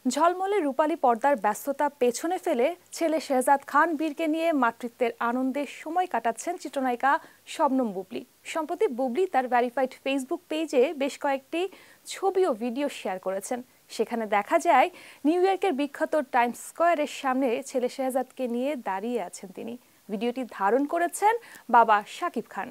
ঝলমলে রূপালী পর্দার ব্যস্ততা পেছনে ফেলে ছেলে শেহজাদ খান বীরকে নিয়ে মাতৃত্বের আনন্দে সময় কাটাচ্ছেন চিত্রনায়িকা শবনম বুবলী। সম্প্রতি বুবলী তার ভেরিফাইড ফেসবুক পেজে বেশ কয়েকটি ছবি ও ভিডিও শেয়ার করেছেন। সেখানে দেখা যায় নিউ ইয়র্কের বিখ্যাত টাইমস স্কয়ারের সামনে ছেলে শেহজাদকে নিয়ে দাঁড়িয়ে আছেন তিনি। ভিডিওটি ধারণ করেছেন বাবা শাকিব খান।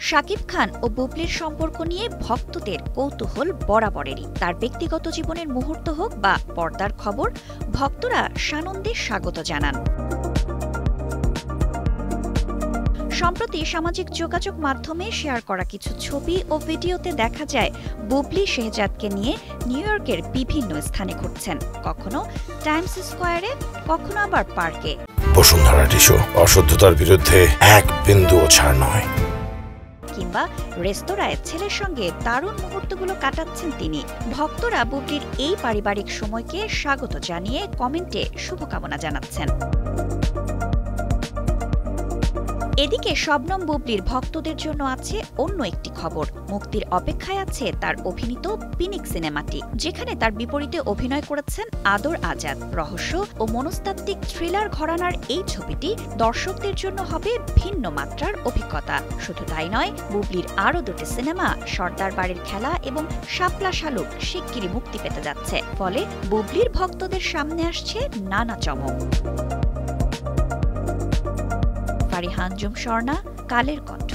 শাকিব খান ও বুবলীর সম্পর্ক নিয়ে ভক্তদের কৌতূহল বরাবরেরই। তার ব্যক্তিগত জীবনের মুহূর্ত হোক বা পর্দার খবর, ভক্তরা সানন্দে স্বাগত জানান। সম্প্রতি সামাজিক যোগাযোগ মাধ্যমে শেয়ার করা কিছু ছবি ও ভিডিওতে দেখা যায় বুবলী শেহজাদকে নিয়ে নিউ ইয়র্কের বিভিন্ন স্থানে ঘুরছেন, কখনো টাইমস স্কয়ারে, কখনো আবার পার্কে। বসুন্ধরা টিস্যু, অশুদ্ধতার বিরুদ্ধে এক বিন্দুও ছাড় নয়। কিংবা রেস্তোরাঁয় ছেলের সঙ্গে দারুণ মুহূর্তগুলো কাটাচ্ছেন তিনি। ভক্তরা বুবলীর এই পারিবারিক সময়কে স্বাগত জানিয়ে কমেন্টে শুভকামনা জানাচ্ছেন। এদিকে শবনম বুবলীর ভক্তদের জন্য আছে অন্য একটি খবর। মুক্তির অপেক্ষায় আছে তার অভিনীত পিনিক সিনেমাটি, যেখানে তার বিপরীতে অভিনয় করেছেন আদর আজাদ। রহস্য ও মনস্তাত্ত্বিক থ্রিলার ঘরানার এই ছবিটি দর্শকদের জন্য হবে ভিন্ন মাত্রার অভিজ্ঞতা। শুধু তাই নয়, বুবলীর আরও দুটি সিনেমা সর্দার বাড়ির খেলা এবং শাপলা শালুক শিগগিরই মুক্তি পেতে যাচ্ছে। ফলে বুবলীর ভক্তদের সামনে আসছে নানা চমক। ফারিহা আঞ্জুম স্বর্ণা, কালের কণ্ঠ।